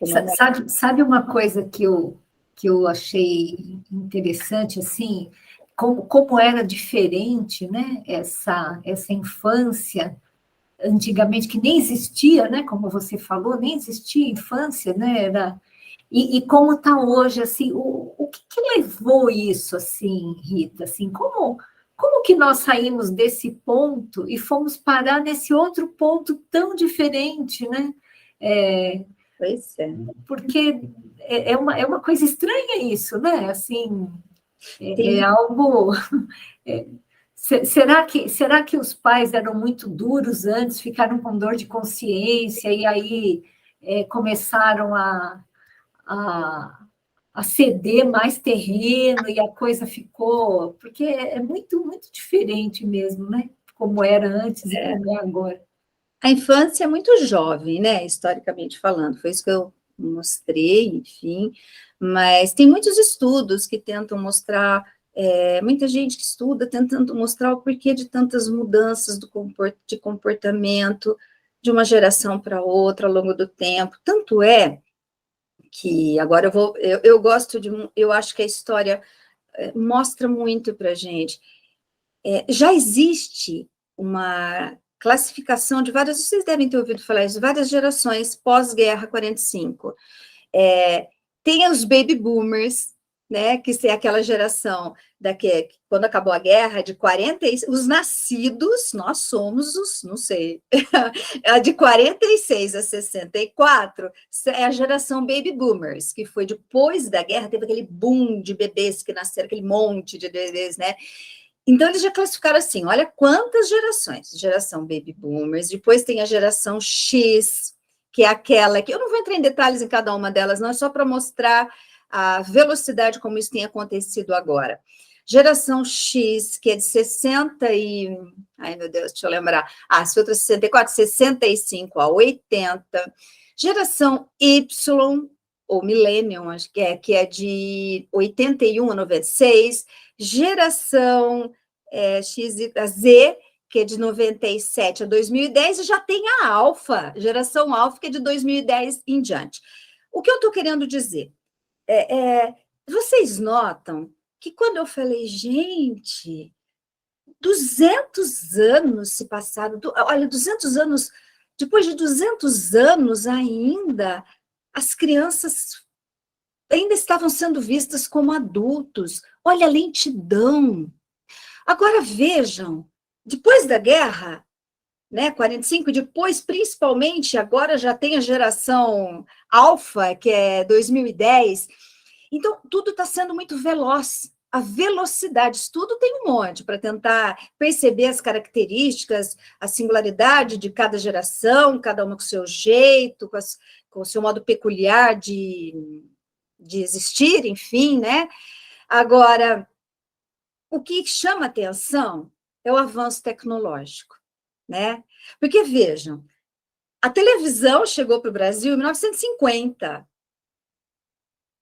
como é. Sabe uma coisa que eu achei interessante, assim, como era diferente, né, essa infância, antigamente, que nem existia, né, como você falou, nem existia infância, né, e como está hoje, assim, o que levou isso, assim, Rita, assim, como que nós saímos desse ponto e fomos parar nesse outro ponto tão diferente, né? Pois é. Porque é uma coisa estranha isso, né? Assim, Tem, algo. Será que os pais eram muito duros antes, ficaram com dor de consciência e aí começaram a, a ceder mais terreno e a coisa ficou. Porque é muito, muito diferente mesmo, né? Como era antes e como é agora. a infância é muito jovem, né, historicamente falando, foi isso que eu mostrei, enfim, mas tem muitos estudos que tentam mostrar, muita gente que estuda tentando mostrar o porquê de tantas mudanças de comportamento de uma geração para outra ao longo do tempo, tanto é que agora eu gosto eu acho que a história mostra muito para a gente. Já existe uma classificação de várias, vocês devem ter ouvido falar isso, várias gerações pós-guerra 45. Tem os baby boomers, né, que é aquela geração quando acabou a guerra, de 40, os nascidos, nós somos os, não sei, de 46 a 64, é a geração baby boomers, que foi depois da guerra, teve aquele boom de bebês que nasceram, aquele monte de bebês, né? Então, eles já classificaram assim, olha quantas gerações. Geração Baby Boomers, depois tem a geração X, que é aquela que eu não vou entrar em detalhes em cada uma delas, não, é só para mostrar a velocidade como isso tem acontecido agora. Geração X, que é de 60 e... Ai, meu Deus, deixa eu lembrar. Se outra 64, 65 a 80. Geração Y, ou Millennium, acho que é de 81 a 96. Geração Z, que é de 97 a 2010, e já tem a Alfa, geração Alfa, que é de 2010 em diante. O que eu estou querendo dizer? Vocês notam que quando eu falei, gente, 200 anos se passaram, olha, 200 anos, depois de 200 anos ainda, as crianças ainda estavam sendo vistas como adultos. Olha a lentidão. Agora vejam, depois da guerra, né, 45, depois, principalmente, agora já tem a geração Alfa, que é 2010. Então, tudo está sendo muito veloz. A velocidade, tudo tem um monte para tentar perceber as características, a singularidade de cada geração, cada uma com o seu jeito, com o seu modo peculiar de existir, enfim, né? Agora, o que chama atenção é o avanço tecnológico, né? Porque, vejam, a televisão chegou para o Brasil em 1950.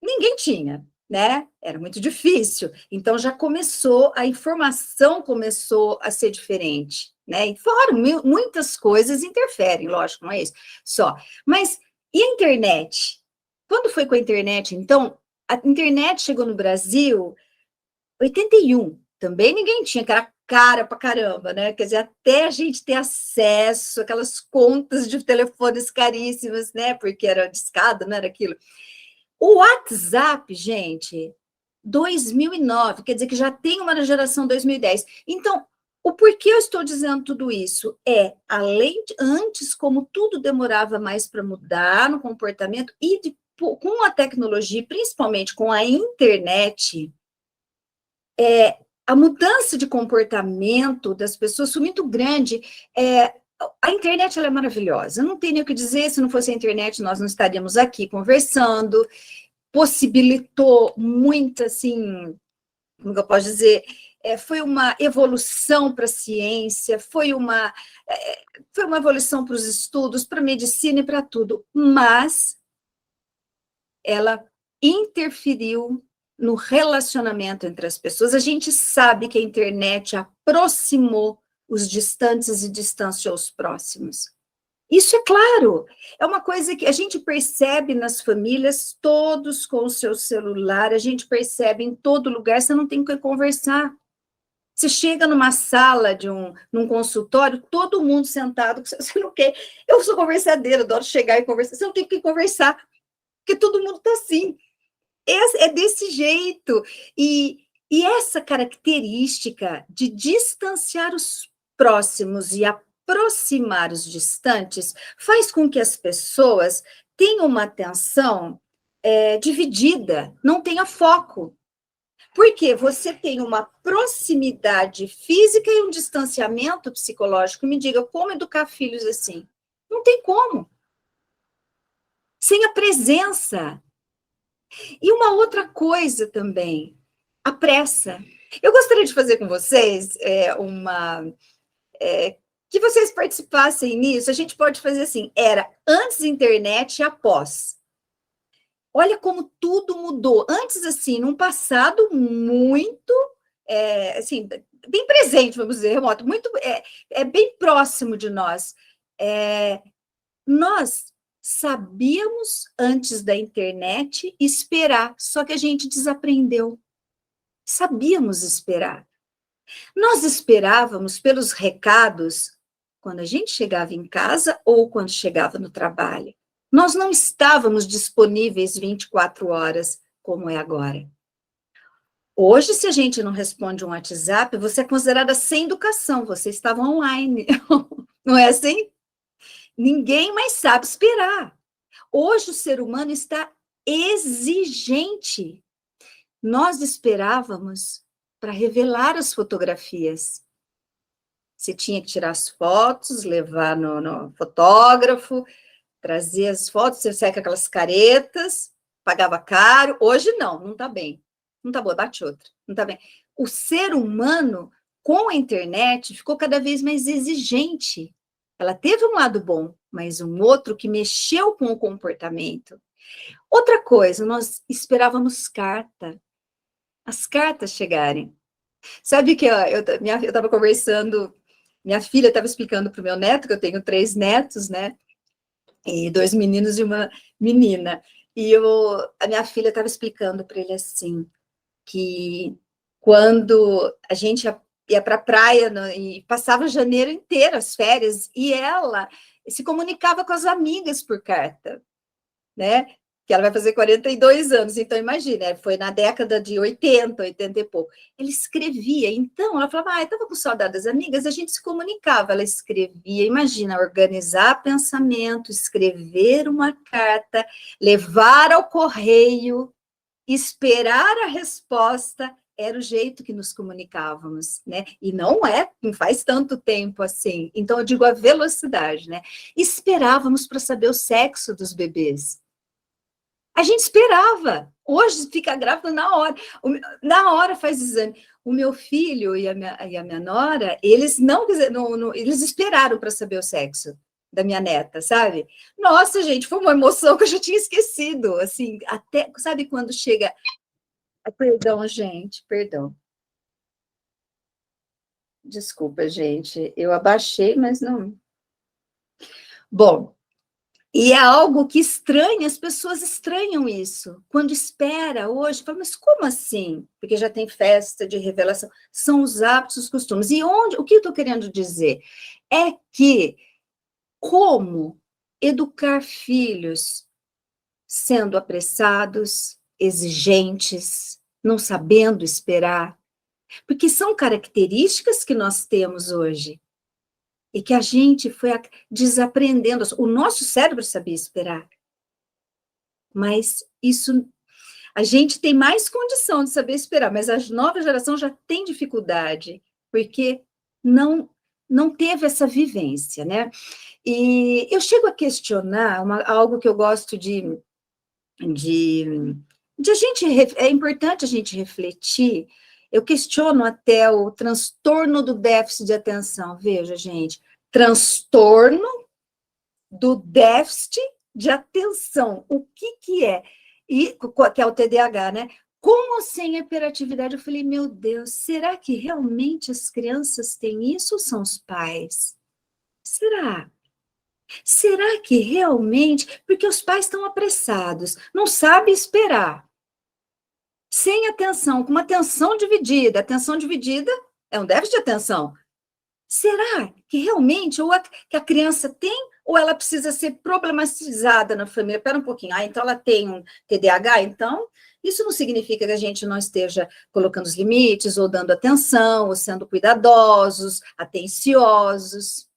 Ninguém tinha, né? Era muito difícil. Então, já começou, a informação começou a ser diferente, né? E fora, muitas coisas interferem, lógico, não é isso só. Mas, e a internet? Quando foi com a internet, então, a internet chegou no Brasil 81, também ninguém tinha, que era cara pra caramba, né? Quer dizer, até a gente ter acesso àquelas contas de telefones caríssimas, né? Porque era discada, não era aquilo. O WhatsApp, gente, 2009, quer dizer que já tem uma na geração 2010. Então, o porquê eu estou dizendo tudo isso além de antes, como tudo demorava mais para mudar no comportamento, com a tecnologia, principalmente com a internet, a mudança de comportamento das pessoas foi muito grande. A internet ela é maravilhosa, não tem nem o que dizer, se não fosse a internet nós não estaríamos aqui conversando, possibilitou muito, assim, como eu posso dizer, foi uma evolução para a ciência, foi uma evolução para os estudos, para a medicina e para tudo, mas ela interferiu no relacionamento entre as pessoas. A gente sabe que a internet aproximou os distantes e distanciou os próximos. Isso é claro, é uma coisa que a gente percebe nas famílias, todos com o seu celular, a gente percebe em todo lugar, você não tem que conversar. Você chega numa sala num consultório, todo mundo sentado, você não quer. Eu sou conversadeira, adoro chegar e conversar. Você não tem que conversar, porque todo mundo está assim. É desse jeito. E essa característica de distanciar os próximos e aproximar os distantes faz com que as pessoas tenham uma atenção dividida, não tenha foco. Porque você tem uma proximidade física e um distanciamento psicológico. Me diga, como educar filhos assim? Não tem como. Sem a presença. E uma outra coisa também, a pressa. Eu gostaria de fazer com vocês que vocês participassem nisso. A gente pode fazer assim, era antes da internet e após. Olha como tudo mudou. Antes, assim, num passado muito, assim, bem presente, vamos dizer, remoto, muito, bem próximo de nós. Nós sabíamos, antes da internet, esperar, só que a gente desaprendeu. Sabíamos esperar. Nós esperávamos pelos recados quando a gente chegava em casa ou quando chegava no trabalho. Nós não estávamos disponíveis 24 horas, como é agora. Hoje, se a gente não responde um WhatsApp, você é considerada sem educação, você estava online. Não é assim? Ninguém mais sabe esperar. Hoje, o ser humano está exigente. Nós esperávamos para revelar as fotografias. Você tinha que tirar as fotos, levar no fotógrafo, trazer as fotos, você sai com aquelas caretas, pagava caro. Hoje não está bem. Não está boa, bate outra. Não está bem. O ser humano, com a internet, ficou cada vez mais exigente. Ela teve um lado bom, mas um outro que mexeu com o comportamento. Outra coisa, nós esperávamos as cartas chegarem. Sabe que eu estava conversando, minha filha estava explicando para o meu neto, que eu tenho 3 netos, né? E 2 meninos e uma menina. E a minha filha estava explicando para ele assim, que quando a gente ia para a praia e passava janeiro inteiro, as férias, e ela se comunicava com as amigas por carta, né? Que ela vai fazer 42 anos, então imagina, foi na década de 80 e pouco. Ele escrevia, então ela falava, estava com saudade das amigas, a gente se comunicava, ela escrevia, imagina, organizar pensamento, escrever uma carta, levar ao correio, esperar a resposta, era o jeito que nos comunicávamos, né? E não faz tanto tempo assim. Então, eu digo a velocidade, né? Esperávamos para saber o sexo dos bebês. A gente esperava. Hoje fica grávida na hora. Na hora faz exame. O meu filho e a minha nora, eles eles esperaram para saber o sexo da minha neta, sabe? Nossa, gente, foi uma emoção que eu já tinha esquecido, assim, até, sabe quando chega... Perdão, gente, perdão. Desculpa, gente, eu abaixei, mas não... Bom, e é algo que estranha, as pessoas estranham isso. Quando espera hoje, fala, mas como assim? Porque já tem festa de revelação. São os hábitos, os costumes. E o que eu estou querendo dizer? É que como educar filhos sendo apressados, exigentes, não sabendo esperar, porque são características que nós temos hoje e que a gente foi desaprendendo. O nosso cérebro sabia esperar, mas isso a gente tem mais condição de saber esperar, mas a nova geração já tem dificuldade, porque não teve essa vivência, né? E eu chego a questionar algo que eu gosto de a gente, é importante a gente refletir. Eu questiono até o transtorno do déficit de atenção. Veja, gente, transtorno do déficit de atenção. O que é? Que é o TDAH, né? Com ou sem hiperatividade, eu falei, meu Deus, será que realmente as crianças têm isso ou são os pais? Será? Será que realmente, porque os pais estão apressados, não sabem esperar, sem atenção, com uma atenção dividida é um déficit de atenção. Será que realmente que a criança tem ou ela precisa ser problematizada na família? Espera um pouquinho, então ela tem um TDAH, então isso não significa que a gente não esteja colocando os limites, ou dando atenção, ou sendo cuidadosos, atenciosos.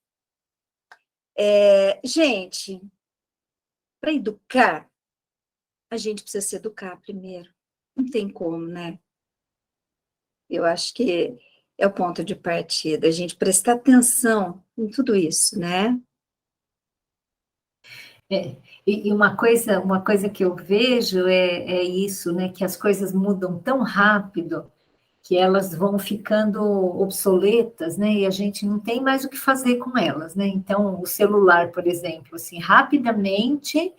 Gente, para educar, a gente precisa se educar primeiro. Não tem como, né? Eu acho que é o ponto de partida, a gente prestar atenção em tudo isso, né? E uma coisa que eu vejo é isso, né? Que as coisas mudam tão rápido que elas vão ficando obsoletas, né? E a gente não tem mais o que fazer com elas, né? Então, o celular, por exemplo, assim, rapidamente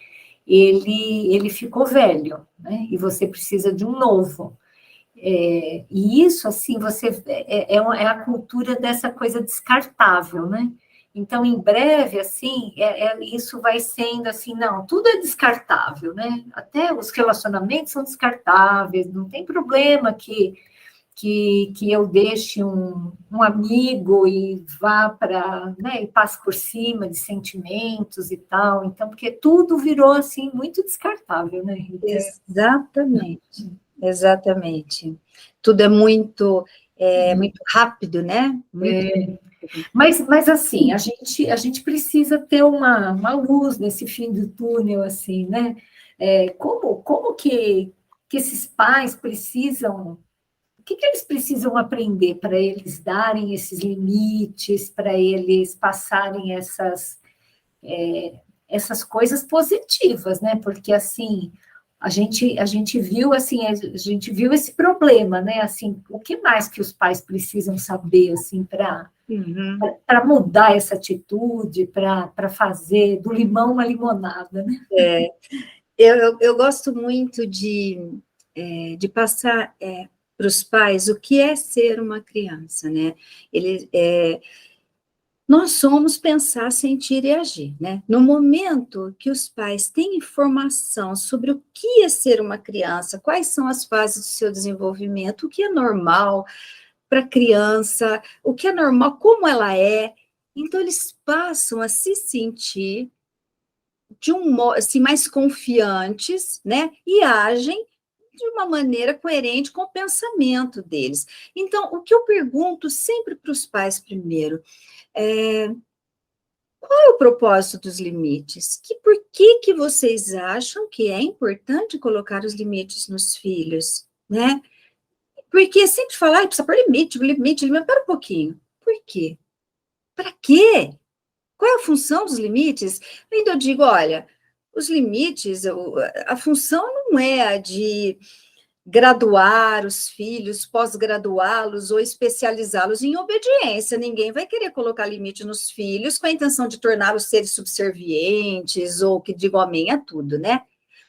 ele ficou velho, né? E você precisa de um novo. E isso, assim, é a cultura dessa coisa descartável, né? Então, em breve, assim, isso vai sendo assim, não, tudo é descartável, né? Até os relacionamentos são descartáveis, não tem problema que eu deixe um amigo e vá para, né, e passe por cima de sentimentos e tal. Então, porque tudo virou, assim, muito descartável, né, Rita? Exatamente, exatamente. Tudo é muito rápido, né? Muito rápido. Mas assim, a gente precisa ter uma luz nesse fim do túnel, assim, né? Como que esses pais precisam, o que eles precisam aprender para eles darem esses limites, para eles passarem essas coisas positivas, né? Porque assim, a gente viu assim, a gente viu esse problema, né? Assim, o que mais que os pais precisam saber assim Uhum. para mudar essa atitude, para fazer do limão uma limonada, né? Eu gosto muito de passar para os pais o que é ser uma criança, né? Nós somos pensar, sentir e agir, né? No momento que os pais têm informação sobre o que é ser uma criança, quais são as fases do seu desenvolvimento, o que é normal para a criança, o que é normal, como ela é, então eles passam a se sentir de um modo assim, mais confiantes, né? E agem de uma maneira coerente com o pensamento deles. Então, o que eu pergunto sempre para os pais primeiro é qual é o propósito dos limites? Por que vocês acham que é importante colocar os limites nos filhos, né? Porque sempre falar, precisa pôr limite, limite, limite, pera um pouquinho. Por quê? Para quê? Qual é a função dos limites? Ainda eu digo, olha, os limites, a função não é a de graduar os filhos, pós-graduá-los ou especializá-los em obediência. Ninguém vai querer colocar limite nos filhos com a intenção de torná-los seres subservientes ou que digam amém a tudo, né?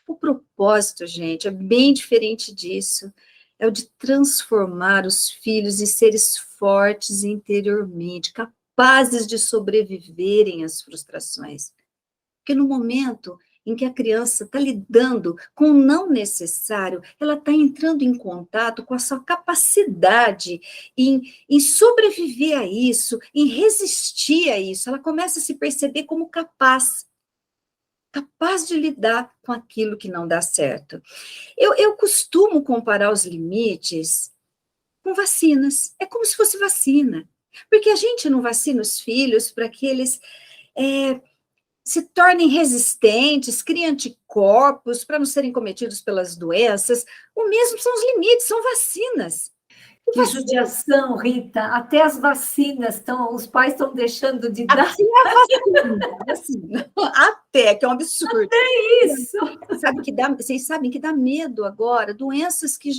O propósito, gente, é bem diferente disso. É o de transformar os filhos em seres fortes interiormente, capazes de sobreviverem às frustrações. Porque no momento em que a criança está lidando com o não necessário, ela está entrando em contato com a sua capacidade em sobreviver a isso, em resistir a isso. Ela começa a se perceber como capaz de lidar com aquilo que não dá certo. Eu costumo comparar os limites com vacinas. É como se fosse vacina. Porque a gente não vacina os filhos para que eles se tornem resistentes, criem anticorpos para não serem cometidos pelas doenças. O mesmo são os limites, são vacinas. Que judiação, Rita, até as vacinas os pais estão deixando de dar. Até a vacina. Até, que é um absurdo. É isso. Vocês sabem que dá medo agora, doenças que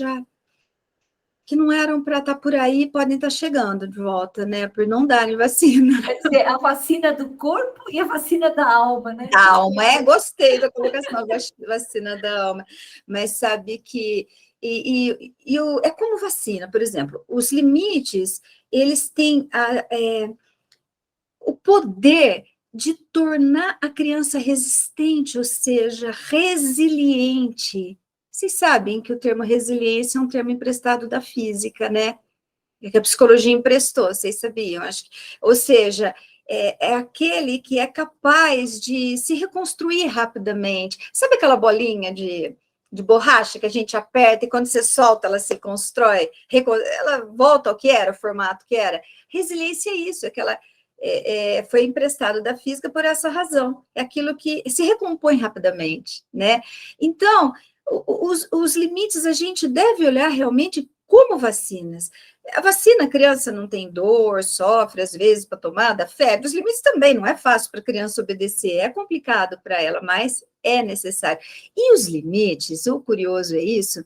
não eram para estar por aí, podem estar chegando de volta, né? Por não darem vacina. Quer dizer, a vacina do corpo e a vacina da alma, né? Da alma, gostei da colocação, vacina da alma. Mas sabe que é como vacina, por exemplo, os limites, eles têm o poder de tornar a criança resistente, ou seja, resiliente. Vocês sabem que o termo resiliência é um termo emprestado da física, né? É que a psicologia emprestou, vocês sabiam? Ou seja, é aquele que é capaz de se reconstruir rapidamente. Sabe aquela bolinha de borracha que a gente aperta e quando você solta ela se constrói, ela volta ao que era, o formato que era? Resiliência é isso, aquela foi emprestado da física por essa razão. É aquilo que se recompõe rapidamente, né? Então, os limites a gente deve olhar realmente como vacinas. A vacina, a criança não tem dor, sofre às vezes para tomar, dá febre. Os limites também não é fácil para a criança obedecer, é complicado para ela, mas é necessário. E os limites, o curioso é isso,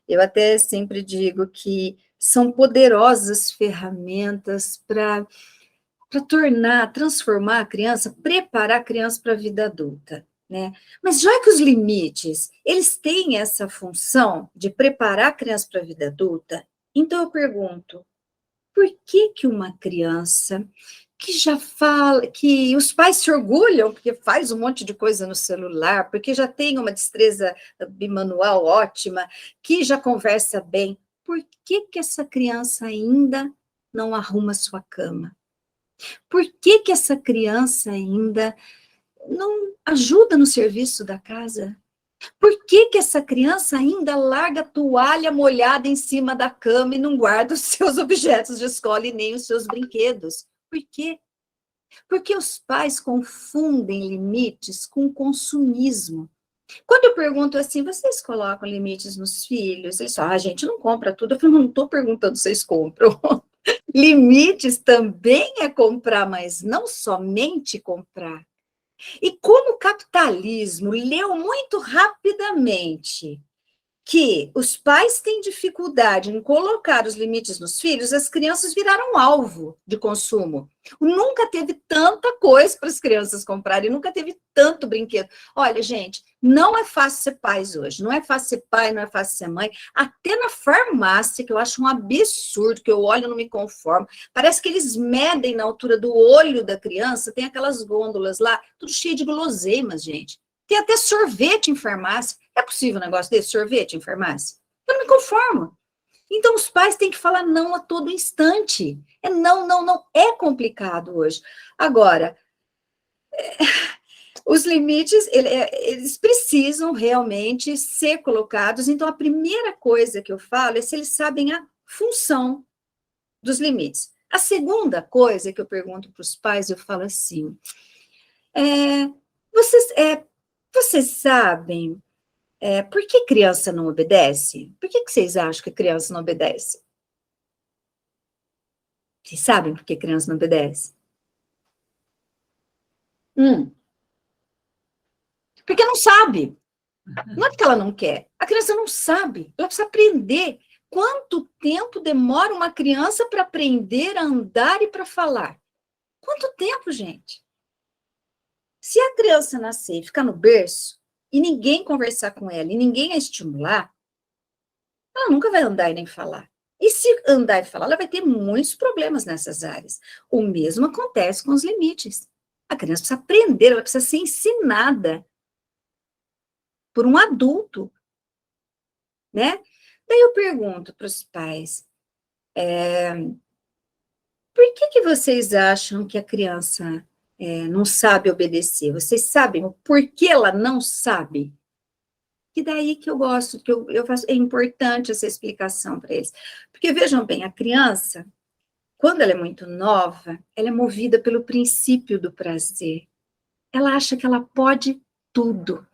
eu até sempre digo que são poderosas ferramentas para transformar a criança, preparar a criança para a vida adulta, né? Mas já que os limites, eles têm essa função de preparar a criança para a vida adulta, então eu pergunto, por que que uma criança que já fala, que os pais se orgulham, porque faz um monte de coisa no celular, porque já tem uma destreza bimanual ótima, que já conversa bem, por que que essa criança ainda não arruma sua cama? Por que que essa criança ainda não ajuda no serviço da casa? Por que que essa criança ainda larga a toalha molhada em cima da cama e não guarda os seus objetos de escola e nem os seus brinquedos? Por quê? Porque os pais confundem limites com consumismo. Quando eu pergunto assim, vocês colocam limites nos filhos? Eles falam, a gente não compra tudo. Eu falo, não estou perguntando se vocês compram. Limites também é comprar, mas não somente comprar. E como o capitalismo leu muito rapidamente que os pais têm dificuldade em colocar os limites nos filhos, as crianças viraram alvo de consumo. Nunca teve tanta coisa para as crianças comprarem, nunca teve tanto brinquedo. Olha, gente, não é fácil ser pais hoje, não é fácil ser pai, não é fácil ser mãe. Até na farmácia, que eu acho um absurdo, que eu olho e não me conformo, parece que eles medem na altura do olho da criança, tem aquelas gôndolas lá, tudo cheio de guloseimas, gente. Tem até sorvete em farmácia. É possível um negócio desse, sorvete em farmácia? Eu não me conformo. Então, os pais têm que falar não a todo instante. É não, não, não. É complicado hoje. Agora, os limites, eles precisam realmente ser colocados. Então, a primeira coisa que eu falo é se eles sabem a função dos limites. A segunda coisa que eu pergunto para os pais, eu falo assim, é, vocês, vocês sabem por que criança não obedece? Por que vocês acham que criança não obedece? Vocês sabem por que criança não obedece? Porque não sabe. Não é porque ela não quer. A criança não sabe. Ela precisa aprender. Quanto tempo demora uma criança para aprender a andar e para falar? Quanto tempo, gente? Se a criança nascer e ficar no berço, e ninguém conversar com ela, e ninguém a estimular, ela nunca vai andar e nem falar. E se andar e falar, ela vai ter muitos problemas nessas áreas. O mesmo acontece com os limites. A criança precisa aprender, ela precisa ser ensinada por um adulto, né? Daí eu pergunto para os pais, por que que vocês acham que a criança não sabe obedecer? Vocês sabem o porquê ela não sabe? Que daí que eu gosto, que eu faço, é importante essa explicação para eles. Porque, vejam bem, a criança, quando ela é muito nova, ela é movida pelo princípio do prazer. Ela acha que ela pode tudo.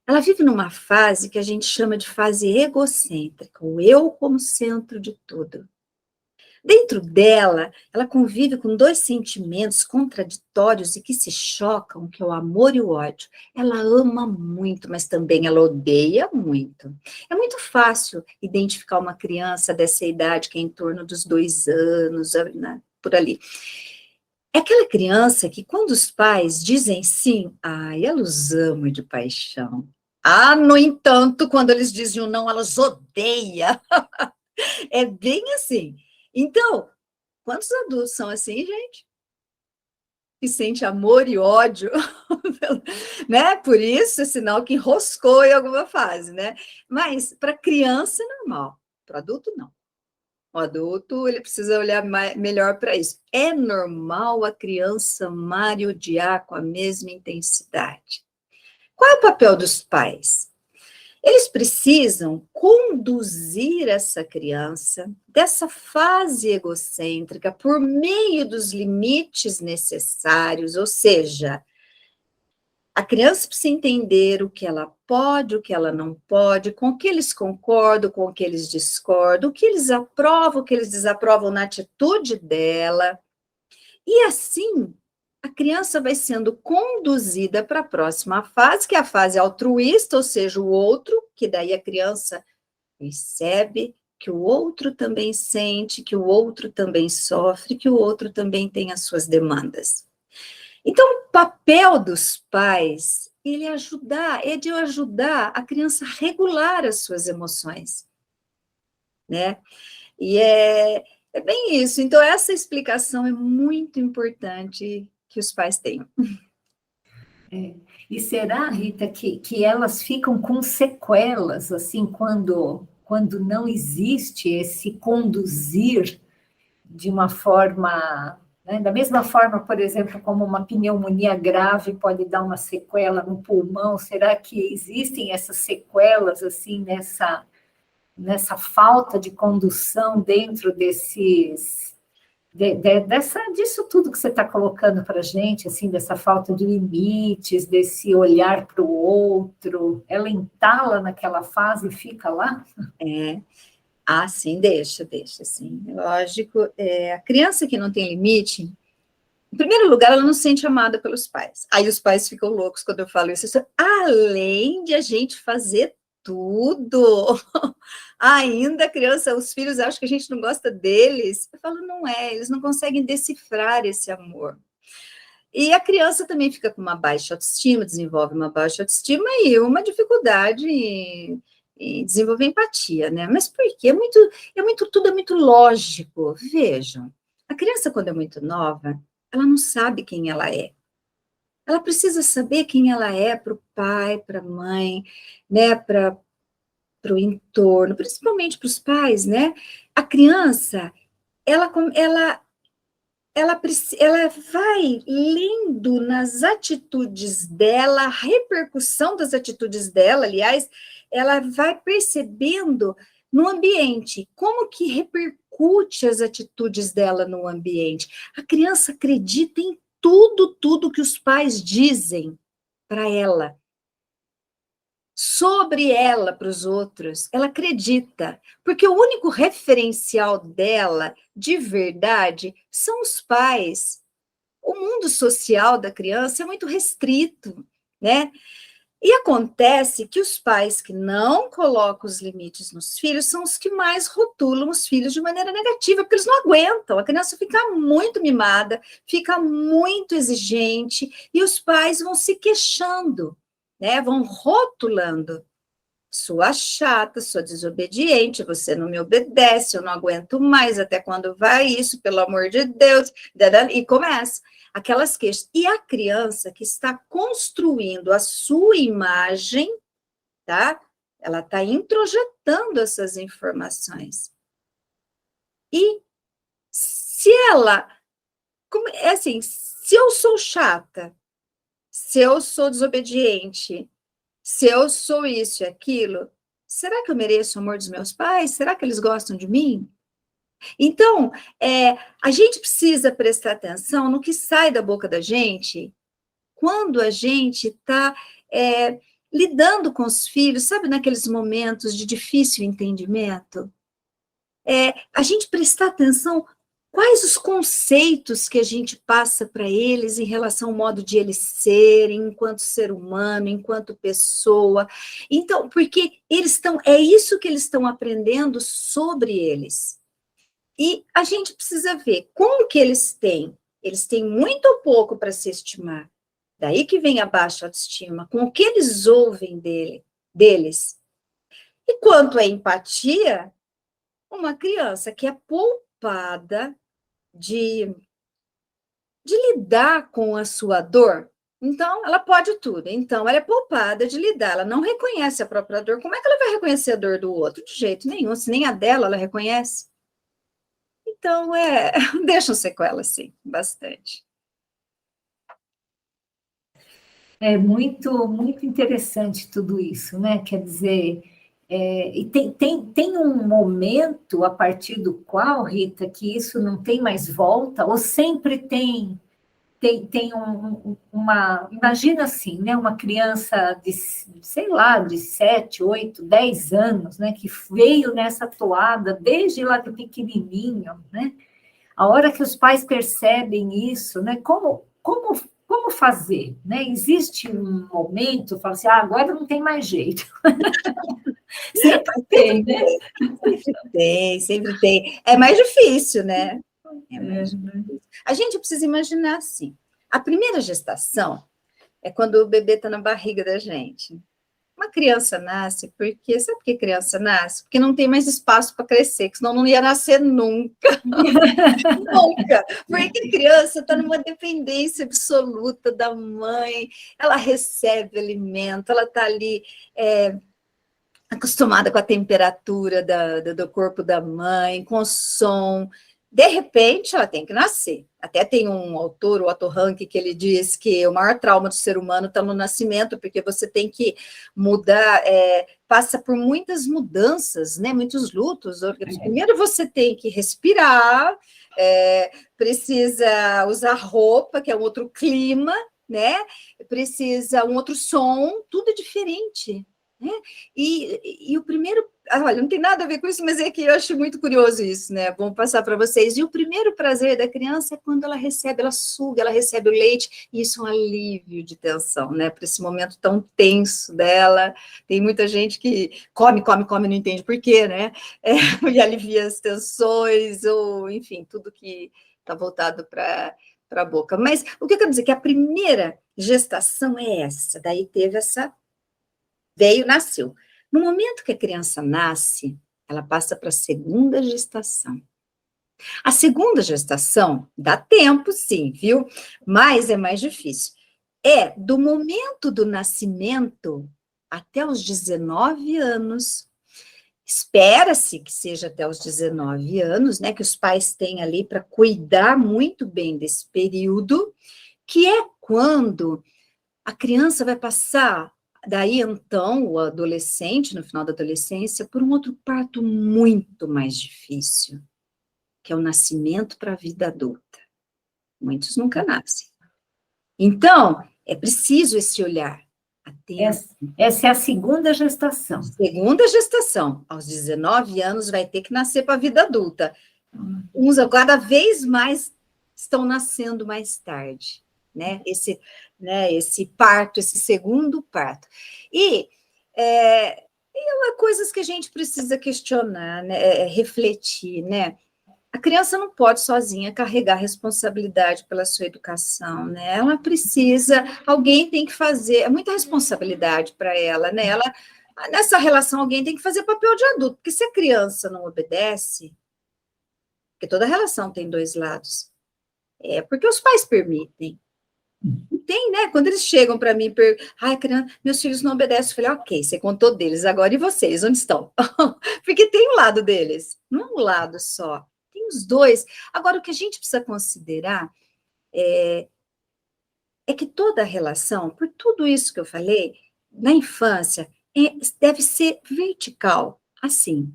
Ela vive numa fase que a gente chama de fase egocêntrica, o eu como centro de tudo. Dentro dela, ela convive com dois sentimentos contraditórios e que se chocam, que é o amor e o ódio. Ela ama muito, mas também ela odeia muito. É muito fácil identificar uma criança dessa idade, que é em torno dos 2 anos, né, por ali. É aquela criança que, quando os pais dizem sim, ai, ela os ama de paixão. Ah, no entanto, quando eles dizem o não, elas odeiam. É bem assim. Então, quantos adultos são assim, gente? que sente amor e ódio, né? Por isso é sinal que enroscou em alguma fase, né? Mas para criança é normal, para adulto não. O adulto, ele precisa olhar melhor para isso. É normal a criança amar e odiar com a mesma intensidade. Qual é o papel dos pais? Eles precisam conduzir essa criança dessa fase egocêntrica por meio dos limites necessários, ou seja, a criança precisa entender o que ela pode, o que ela não pode, com o que eles concordam, com o que eles discordam, o que eles aprovam, o que eles desaprovam na atitude dela. E assim, a criança vai sendo conduzida para a próxima fase, que é a fase altruísta, ou seja, o outro, que daí a criança percebe que o outro também sente, que o outro também sofre, que o outro também tem as suas demandas. Então, o papel dos pais, é de ajudar a criança a regular as suas emoções, né? E é bem isso. Então, essa explicação é muito importante que os pais tenham. E será, Rita, que elas ficam com sequelas, assim, quando não existe esse conduzir de uma forma, né? Da mesma forma, por exemplo, como uma pneumonia grave pode dar uma sequela no pulmão, será que existem essas sequelas, assim, nessa falta de condução dentro disso tudo que você está colocando para a gente, assim, dessa falta de limites, desse olhar para o outro, ela entala naquela fase e fica lá? Sim, deixa, sim. Lógico, a criança que não tem limite, em primeiro lugar, ela não se sente amada pelos pais. Aí os pais ficam loucos quando eu falo isso. Além de a gente fazer tudo, ainda a criança, os filhos acham que a gente não gosta deles. Eu falo, não é, eles não conseguem decifrar esse amor. E a criança também fica com uma baixa autoestima, desenvolve uma baixa autoestima e uma dificuldade em desenvolver empatia, né? Mas por quê? Tudo é muito lógico. Vejam, a criança, quando é muito nova, ela não sabe quem ela é. Ela precisa saber quem ela é para o pai, para a mãe, né? Para o entorno, principalmente para os pais, né? A criança, ela vai lendo nas atitudes dela, a repercussão das atitudes dela, aliás, ela vai percebendo no ambiente, como que repercute as atitudes dela no ambiente. A criança acredita em tudo que os pais dizem para ela, sobre ela para os outros, ela acredita, porque o único referencial dela, de verdade, são os pais. O mundo social da criança é muito restrito, né? E acontece que os pais que não colocam os limites nos filhos são os que mais rotulam os filhos de maneira negativa, porque eles não aguentam. A criança fica muito mimada, fica muito exigente, e os pais vão se queixando, né? Vão rotulando. Sua chata, sua desobediente, você não me obedece, eu não aguento mais, até quando vai isso, pelo amor de Deus, e começa aquelas queixas. E a criança que está construindo a sua imagem, tá? Ela está introjetando essas informações. E se ela, é assim, se eu sou chata, se eu sou desobediente, se eu sou isso e aquilo, será que eu mereço o amor dos meus pais? Será que eles gostam de mim? Então, a gente precisa prestar atenção no que sai da boca da gente quando a gente está lidando com os filhos, sabe, naqueles momentos de difícil entendimento? A gente prestar atenção quais os conceitos que a gente passa para eles em relação ao modo de eles serem, enquanto ser humano, enquanto pessoa. Então, porque é isso que eles estão aprendendo sobre eles. E a gente precisa ver como que eles têm. Eles têm muito ou pouco para se estimar. Daí que vem a baixa autoestima, com o que eles ouvem deles. E quanto à empatia, uma criança que é poupada de de lidar com a sua dor. Então, ela pode tudo. Então, ela é poupada de lidar. Ela não reconhece a própria dor. Como é que ela vai reconhecer a dor do outro? De jeito nenhum. Se nem a dela ela reconhece. Então, deixam sequela, sim, bastante. É muito, muito interessante tudo isso, né? Quer dizer, e tem um momento a partir do qual, Rita, que isso não tem mais volta, ou sempre tem uma. Imagina assim, né? Uma criança de, sei lá, de 7, 8, 10 anos, né? Que veio nessa toada desde lá de pequenininho, né? A hora que os pais percebem isso, né? Como fazer, né? Existe um momento, fala assim, agora não tem mais jeito. Sempre tem, né? Sempre tem, sempre tem. É mais difícil, né? É mais difícil. A gente precisa imaginar assim: a primeira gestação é quando o bebê está na barriga da gente. Uma criança nasce porque, sabe por que criança nasce? Porque não tem mais espaço para crescer, que senão não ia nascer nunca. Nunca. Porque a criança está numa dependência absoluta da mãe, ela recebe alimento, ela está ali acostumada com a temperatura do corpo da mãe, com o som. De repente, ela tem que nascer. Até tem um autor, o Otto Rank, que ele diz que o maior trauma do ser humano está no nascimento, porque você tem que mudar, passa por muitas mudanças, né? Muitos lutos. Primeiro você tem que respirar, precisa usar roupa, que é um outro clima, né? Precisa um outro som, tudo é diferente. Né? E o primeiro, olha, não tem nada a ver com isso, mas é que eu acho muito curioso isso, né? Vou passar para vocês. E o primeiro prazer da criança é quando ela recebe, ela suga, ela recebe o leite, e isso é um alívio de tensão, né? Para esse momento tão tenso dela. Tem muita gente que come, não entende por quê, né? E alivia as tensões, ou enfim, tudo que está voltado para a boca. Mas o que eu quero dizer é que a primeira gestação é essa, daí teve essa. Veio, nasceu. No momento que a criança nasce, ela passa para a segunda gestação. A segunda gestação dá tempo, sim, viu? Mas é mais difícil. É do momento do nascimento até os 19 anos. Espera-se que seja até os 19 anos, né? Que os pais têm ali para cuidar muito bem desse período, que é quando a criança vai passar, daí então, o adolescente, no final da adolescência, por um outro parto muito mais difícil, que é o nascimento para a vida adulta. Muitos nunca nascem. Então, é preciso esse olhar atento. Essa é a segunda gestação. Segunda gestação, aos 19 anos, vai ter que nascer para a vida adulta. Uns, cada vez mais, estão nascendo mais tarde. Né, esse parto, esse segundo parto. E coisas que a gente precisa questionar, né, refletir, né? A criança não pode sozinha carregar a responsabilidade pela sua educação, né? Ela precisa, alguém tem que fazer, é muita responsabilidade para ela, né? Nessa relação, alguém tem que fazer papel de adulto, porque se a criança não obedece, porque toda relação tem dois lados, é porque os pais permitem. Tem, né? Quando eles chegam para mim, criança, meus filhos não obedecem, eu falei, ok, você contou deles, agora e vocês, onde estão? Porque tem um lado deles, não é um lado só, tem os dois. Agora, o que a gente precisa considerar é que toda relação, por tudo isso que eu falei, na infância, deve ser vertical, assim,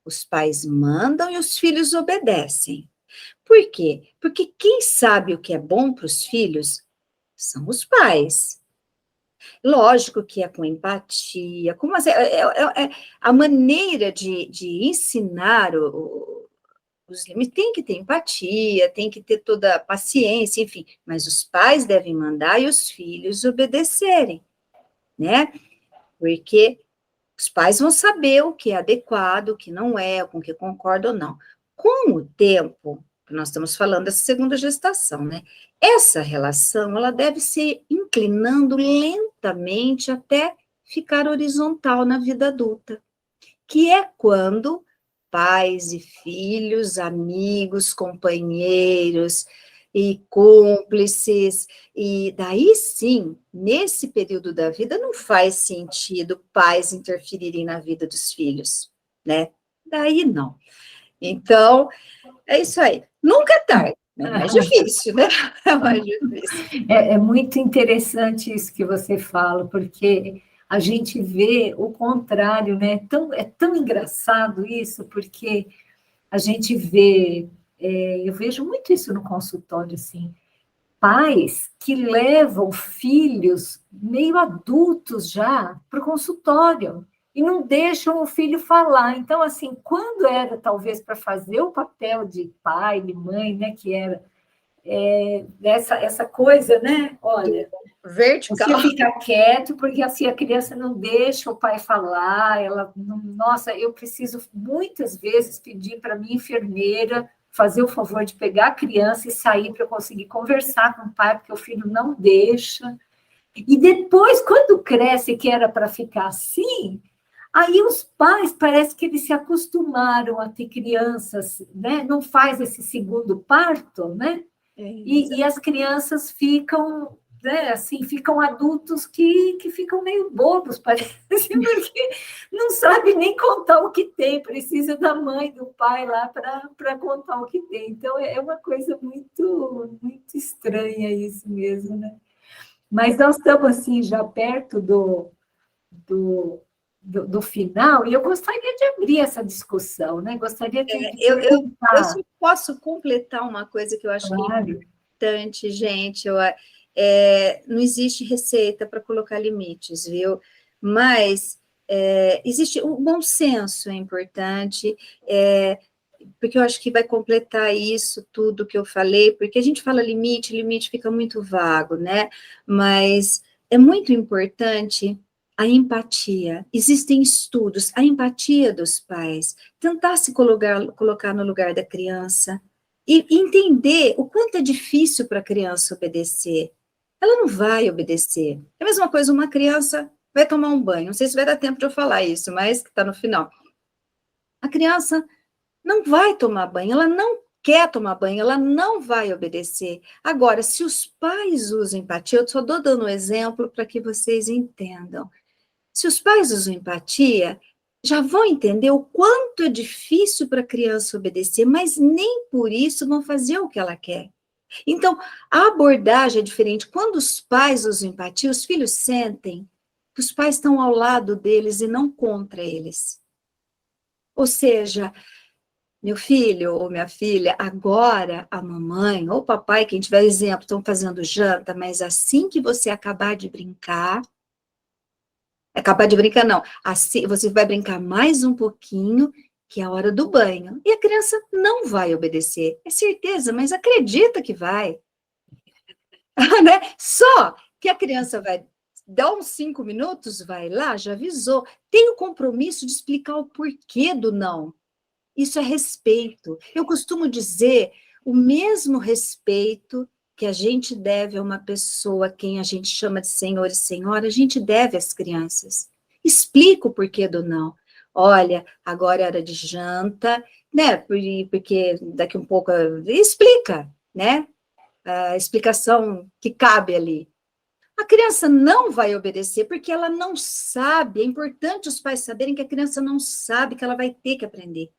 os pais mandam e os filhos obedecem. Por quê? Porque quem sabe o que é bom para os filhos são os pais. Lógico que é com empatia, a maneira de ensinar os limites, tem que ter empatia, tem que ter toda a paciência, enfim, mas os pais devem mandar e os filhos obedecerem, né? Porque os pais vão saber o que é adequado, o que não é, com o que concorda ou não. Com o tempo, nós estamos falando dessa segunda gestação, né? Essa relação, ela deve se inclinando lentamente até ficar horizontal na vida adulta, que é quando pais e filhos, amigos, companheiros, e cúmplices, e daí sim, nesse período da vida, não faz sentido pais interferirem na vida dos filhos, né? Daí não. Então, é isso aí. Nunca é tarde, é mais difícil, né? É mais difícil. É muito interessante isso que você fala, porque a gente vê o contrário, né? É tão engraçado isso, porque a gente vê, eu vejo muito isso no consultório, assim, pais que levam filhos meio adultos já para o consultório e não deixam o filho falar. Então, assim, quando era talvez para fazer o papel de pai, de mãe, né, que era essa coisa, né? Olha, Vertical. você fica quieto, porque assim a criança não deixa o pai falar, ela não, nossa, eu preciso muitas vezes pedir para minha enfermeira fazer o favor de pegar a criança e sair para eu conseguir conversar com o pai, porque o filho não deixa. E depois, quando cresce, que era para ficar assim, aí os pais parece que eles se acostumaram a ter crianças, né? Não faz esse segundo parto, né? E as crianças ficam, né, assim, ficam adultos que ficam meio bobos, parece, porque não sabe nem contar o que tem, precisa da mãe, do pai lá para contar o que tem. Então, é uma coisa muito, muito estranha isso mesmo, né? Mas nós estamos, assim, já perto do final, e eu gostaria de abrir essa discussão, né? Gostaria de Eu perguntar. só posso completar uma coisa que eu acho que é Claro. importante, gente. Não existe receita para colocar limites, viu? Mas existe o bom senso é importante, porque eu acho que vai completar isso tudo que eu falei, porque a gente fala limite, limite fica muito vago, né? Mas é muito importante a empatia. Existem estudos, a empatia dos pais, tentar se colocar no lugar da criança e entender o quanto é difícil para a criança obedecer. Ela não vai obedecer. É a mesma coisa, uma criança vai tomar um banho. Não sei se vai dar tempo de eu falar isso, mas que está no final. A criança não vai tomar banho, ela não quer tomar banho, ela não vai obedecer. Agora, se os pais usam empatia, eu só estou dando um exemplo para que vocês entendam. Se os pais usam empatia, já vão entender o quanto é difícil para a criança obedecer, mas nem por isso vão fazer o que ela quer. Então, a abordagem é diferente. Quando os pais usam empatia, os filhos sentem que os pais estão ao lado deles e não contra eles. Ou seja, meu filho ou minha filha, agora a mamãe ou o papai, quem tiver exemplo, estão fazendo janta, mas assim que você acabar de brincar não, assim, você vai brincar mais um pouquinho, que é a hora do banho. E a criança não vai obedecer, é certeza, mas acredita que vai. Né? Só que a criança vai dar uns 5 minutos, vai lá, já avisou. Tem o compromisso de explicar o porquê do não. Isso é respeito. Eu costumo dizer o mesmo respeito que a gente deve a uma pessoa, quem a gente chama de senhor e senhora, a gente deve às crianças. Explica o porquê do não. Olha, agora é hora de janta, né? Porque daqui um pouco explica, né? A explicação que cabe ali. A criança não vai obedecer porque ela não sabe. É importante os pais saberem que a criança não sabe, que ela vai ter que aprender.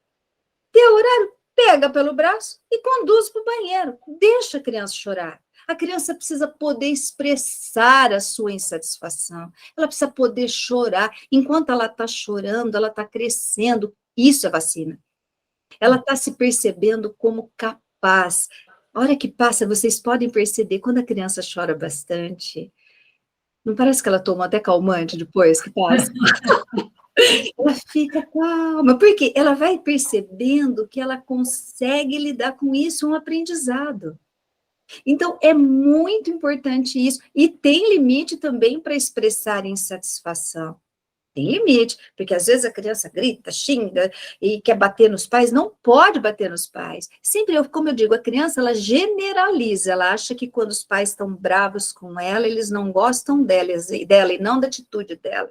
Deu horário, pega pelo braço e conduz para o banheiro. Deixa a criança chorar. A criança precisa poder expressar a sua insatisfação. Ela precisa poder chorar. Enquanto ela está chorando, ela está crescendo. Isso é vacina. Ela está se percebendo como capaz. A hora que passa, vocês podem perceber, quando a criança chora bastante, não parece que ela toma até calmante depois que passa? Ela fica calma, porque ela vai percebendo que ela consegue lidar com isso, um aprendizado. Então, é muito importante isso. E tem limite também para expressar insatisfação. Tem limite, porque às vezes a criança grita, xinga e quer bater nos pais, não pode bater nos pais. Sempre, como eu digo, a criança, ela generaliza, ela acha que quando os pais estão bravos com ela, eles não gostam dela e não da atitude dela.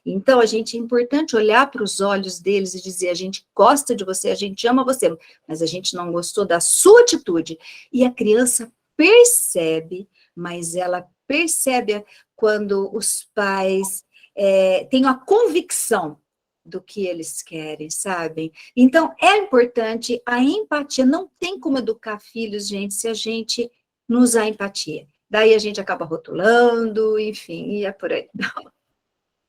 Então, é importante olhar para os olhos deles e dizer, a gente gosta de você, a gente ama você, mas a gente não gostou da sua atitude. E a criança percebe, mas ela percebe quando os pais têm a convicção do que eles querem, sabem? Então, é importante a empatia. Não tem como educar filhos, gente, se a gente não usar empatia. Daí a gente acaba rotulando, enfim, e é por aí.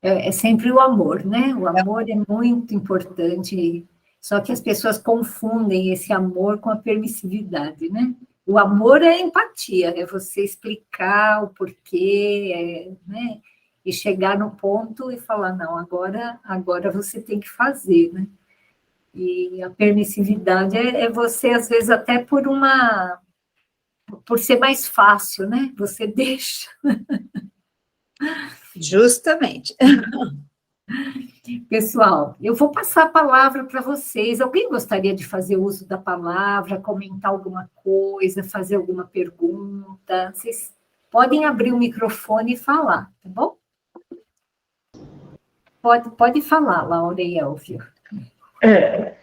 É sempre o amor, né? O amor é muito importante, só que as pessoas confundem esse amor com a permissividade, né? O amor é empatia, é você explicar o porquê, né? E chegar no ponto e falar, não, agora você tem que fazer, né? E a permissividade é você, às vezes, até por ser mais fácil, né? Você deixa. Justamente. Pessoal, eu vou passar a palavra para vocês. Alguém gostaria de fazer uso da palavra, comentar alguma coisa, fazer alguma pergunta? Vocês podem abrir o microfone e falar, tá bom? Pode falar, Laura e Elvio. É,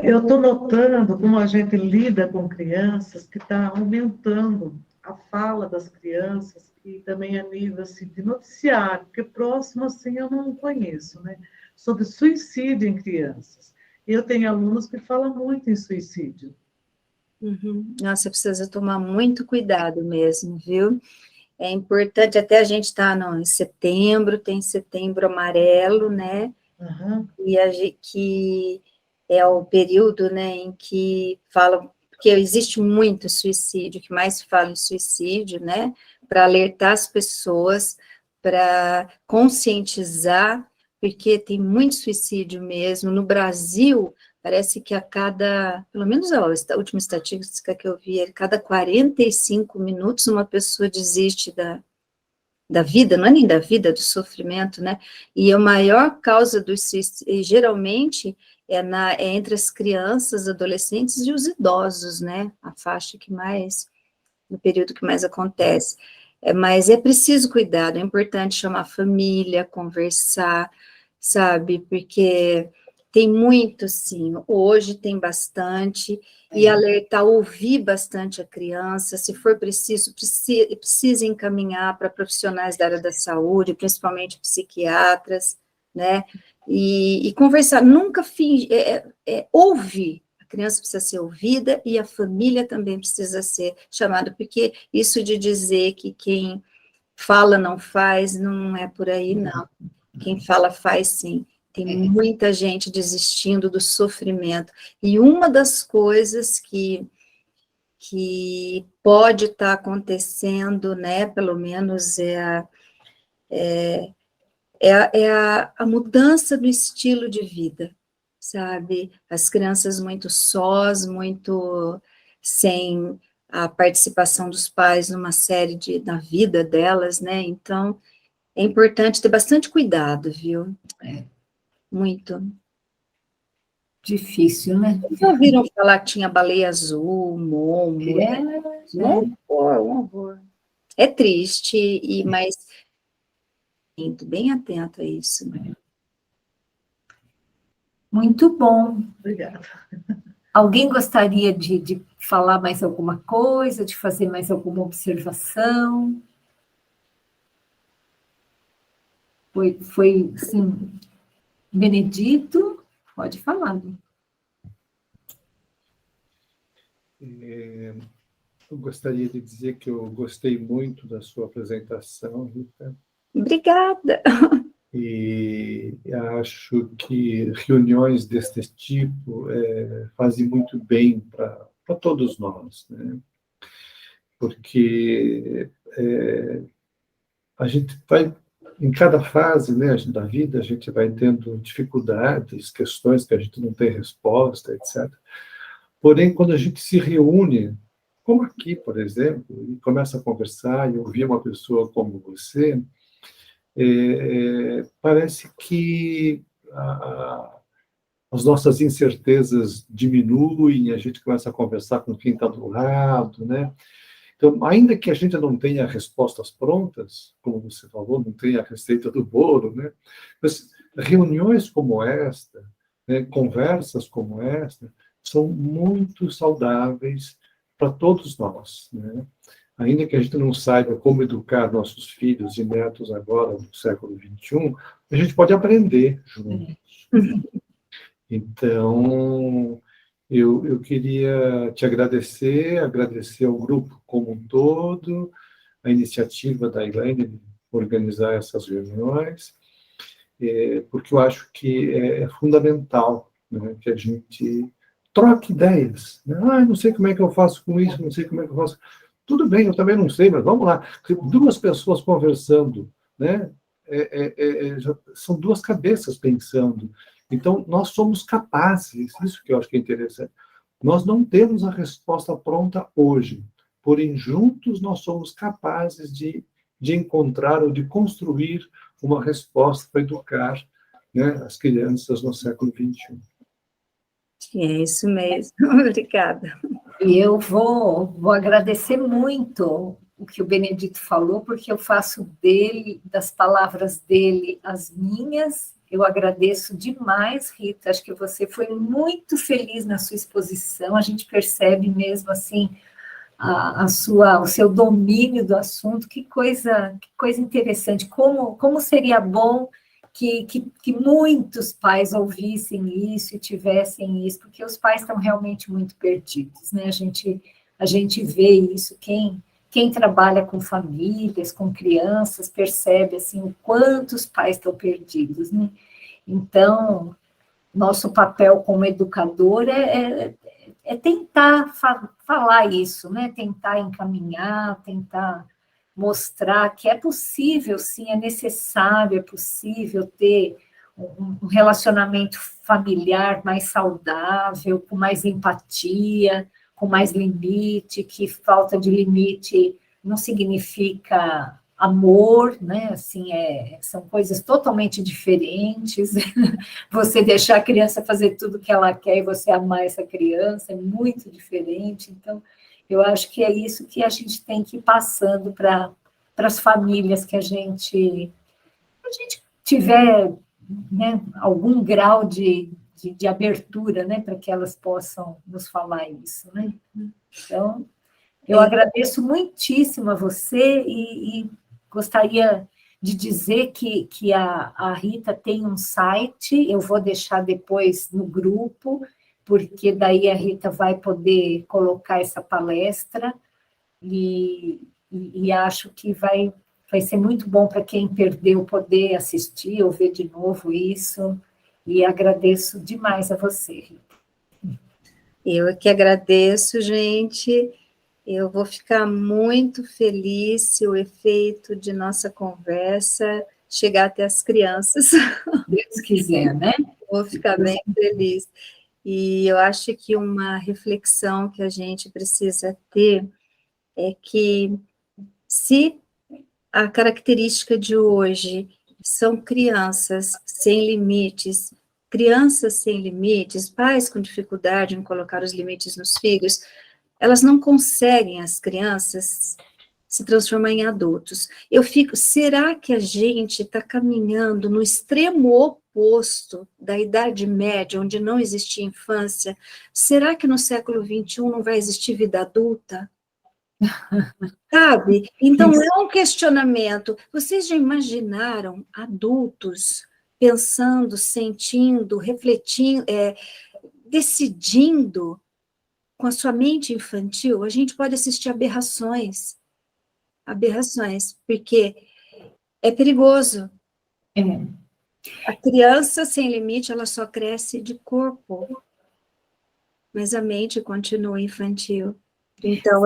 eu estou notando como a gente lida com crianças, que está aumentando a fala das crianças e também a nível assim, de noticiário, porque próximo assim eu não conheço, né? Sobre suicídio em crianças. Eu tenho alunos que falam muito em suicídio. Uhum. Nossa, precisa tomar muito cuidado mesmo, viu? É importante, até a gente está em setembro, tem setembro amarelo, né? Uhum. E que é o período, né, em que falam, porque existe muito suicídio, que mais se fala em suicídio, né? Para alertar as pessoas, para conscientizar, porque tem muito suicídio mesmo. No Brasil, parece que pelo menos a última estatística que eu vi, a cada 45 minutos uma pessoa desiste da vida, não é nem da vida, do sofrimento, né? E a maior causa do suicídio, geralmente, é entre as crianças, adolescentes e os idosos, né? A faixa no período que mais acontece. Mas é preciso cuidado, é importante chamar a família, conversar, sabe? Porque tem muito, sim, hoje tem bastante, e alertar, ouvir bastante a criança, se for preciso, precisa encaminhar para profissionais da área da saúde, principalmente psiquiatras, né? E conversar, nunca ouvir. A criança precisa ser ouvida e a família também precisa ser chamada, porque isso de dizer que quem fala não faz, não é por aí, não. Quem fala faz sim. Tem muita gente desistindo do sofrimento. E uma das coisas que pode estar acontecendo, né, pelo menos a mudança do estilo de vida, sabe? As crianças muito sós, muito sem a participação dos pais numa série na vida delas, né? Então, é importante ter bastante cuidado, viu? Muito. Difícil, né? Já ouviram falar que tinha baleia azul, momo? Um horror, um horror. É triste, mas bem atento a isso. Né? Muito bom. Obrigada. Alguém gostaria de falar mais alguma coisa, de fazer mais alguma observação? Foi assim, Benedito, pode falar. Eu gostaria de dizer que eu gostei muito da sua apresentação, Rita. Obrigada. E acho que reuniões deste tipo fazem muito bem para todos nós, né? Porque a gente vai, em cada fase, né, da vida, a gente vai tendo dificuldades, questões que a gente não tem resposta, etc. Porém, quando a gente se reúne, como aqui, por exemplo, e começa a conversar e ouvir uma pessoa como você, parece que as nossas incertezas diminuem, a gente começa a conversar com quem está do lado, né? Então, ainda que a gente não tenha respostas prontas, como você falou, não tenha a receita do bolo, né? Mas reuniões como esta, né, conversas como esta, são muito saudáveis para todos nós, né? Ainda que a gente não saiba como educar nossos filhos e netos agora, no século XXI, a gente pode aprender juntos. Então, eu queria te agradecer ao grupo como um todo, a iniciativa da Elaine de organizar essas reuniões, porque eu acho que é fundamental, né, que a gente troque ideias. Né? Não sei como é que eu faço com isso, não sei como é que eu faço. Tudo bem, eu também não sei, mas vamos lá. Duas pessoas conversando, né? São duas cabeças pensando. Então, nós somos capazes, isso que eu acho que é interessante. Nós não temos a resposta pronta hoje, porém, juntos nós somos capazes de encontrar ou de construir uma resposta para educar, né, as crianças no século XXI. É isso mesmo. Obrigada. E eu vou agradecer muito o que o Benedito falou, porque eu faço das palavras dele, as minhas. Eu agradeço demais, Rita. Acho que você foi muito feliz na sua exposição. A gente percebe mesmo assim o seu domínio do assunto. Que coisa interessante. Como seria bom que muitos pais ouvissem isso e tivessem isso, porque os pais estão realmente muito perdidos, né? A gente vê isso, quem trabalha com famílias, com crianças, percebe assim, o quanto os pais estão perdidos, né? Então, nosso papel como educador é tentar falar isso, né? Tentar encaminhar, tentar mostrar que é possível, sim, é necessário, é possível ter um relacionamento familiar mais saudável, com mais empatia, com mais limite, que falta de limite não significa amor, né? Assim, são coisas totalmente diferentes. Você deixar a criança fazer tudo que ela quer e você amar essa criança é muito diferente. Então, eu acho que é isso que a gente tem que ir passando para as famílias que a gente tiver, né, algum grau de abertura, né, para que elas possam nos falar isso, né? Então, eu agradeço muitíssimo a você e gostaria de dizer que a Rita tem um site, eu vou deixar depois no grupo, porque daí a Rita vai poder colocar essa palestra, e acho que vai ser muito bom para quem perdeu poder assistir ou ver de novo isso, e agradeço demais a você, Rita. Eu que agradeço, gente. Eu vou ficar muito feliz se o efeito de nossa conversa chegar até as crianças. Deus quiser, né? Vou ficar bem feliz. E eu acho que uma reflexão que a gente precisa ter é que, se a característica de hoje são crianças sem limites, pais com dificuldade em colocar os limites nos filhos, elas não conseguem, as crianças, se transformar em adultos. Será que a gente está caminhando no extremo oposto da Idade Média, onde não existia infância? Será que no século XXI não vai existir vida adulta? Sabe? Então, é um questionamento. Vocês já imaginaram adultos pensando, sentindo, refletindo, decidindo com a sua mente infantil? A gente pode assistir aberrações, porque é perigoso. A criança sem limite, ela só cresce de corpo, mas a mente continua infantil. Então,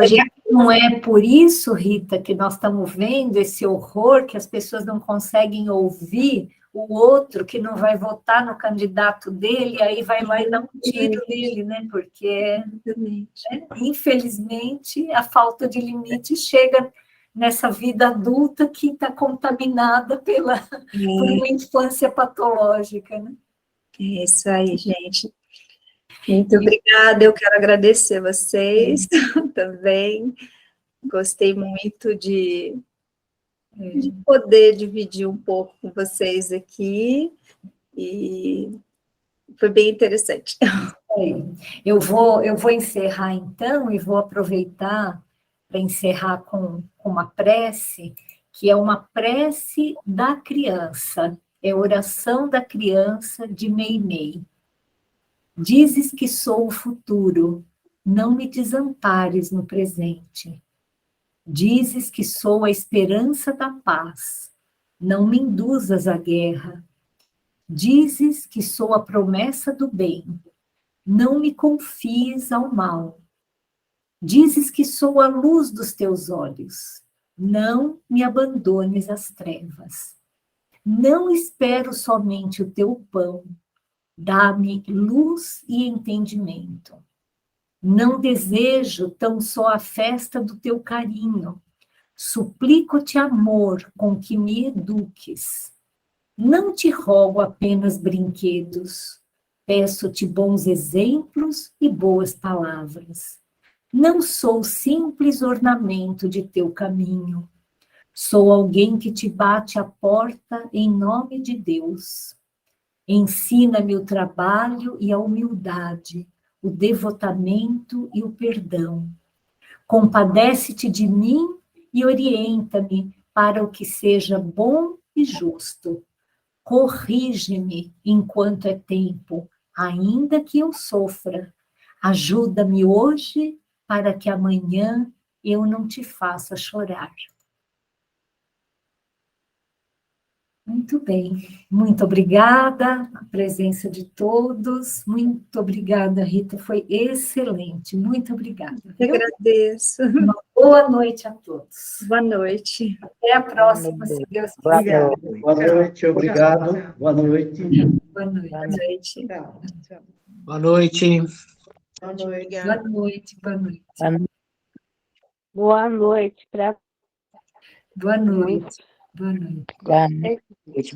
não é por isso, Rita, que nós estamos vendo esse horror, que as pessoas não conseguem ouvir o outro, que não vai votar no candidato dele, aí vai lá e dá um tiro nele, né? Porque, infelizmente, a falta de limite chega nessa vida adulta que está contaminada por uma infância patológica, né? É isso aí, gente. Muito obrigada, eu quero agradecer a vocês também. Gostei muito de poder dividir um pouco com vocês aqui, e foi bem interessante. Aí. Eu vou encerrar, então, e vou aproveitar para encerrar com uma prece, que é uma prece da criança, é a oração da criança de Meimei. Dizes que sou o futuro, não me desampares no presente. Dizes que sou a esperança da paz, não me induzas à guerra. Dizes que sou a promessa do bem, não me confies ao mal. Dizes que sou a luz dos teus olhos, não me abandones às trevas. Não espero somente o teu pão, dá-me luz e entendimento. Não desejo tão só a festa do teu carinho, suplico-te amor com que me eduques. Não te rogo apenas brinquedos, peço-te bons exemplos e boas palavras. Não sou simples ornamento de teu caminho. Sou alguém que te bate a porta em nome de Deus. Ensina-me o trabalho e a humildade, o devotamento e o perdão. Compadece-te de mim e orienta-me para o que seja bom e justo. Corrige-me enquanto é tempo, ainda que eu sofra. Ajuda-me hoje para que amanhã eu não te faça chorar. Muito bem, muito obrigada a presença de todos, muito obrigada, Rita, foi excelente, muito obrigada. Eu agradeço. Uma boa noite a todos. Boa noite. Até a próxima, se Deus quiser. Boa noite, obrigado. Boa noite. Boa noite. Boa noite. Tchau, tchau. Boa noite. Boa noite. Boa noite, boa noite. Boa noite para Boa noite. Boa noite. Boa noite.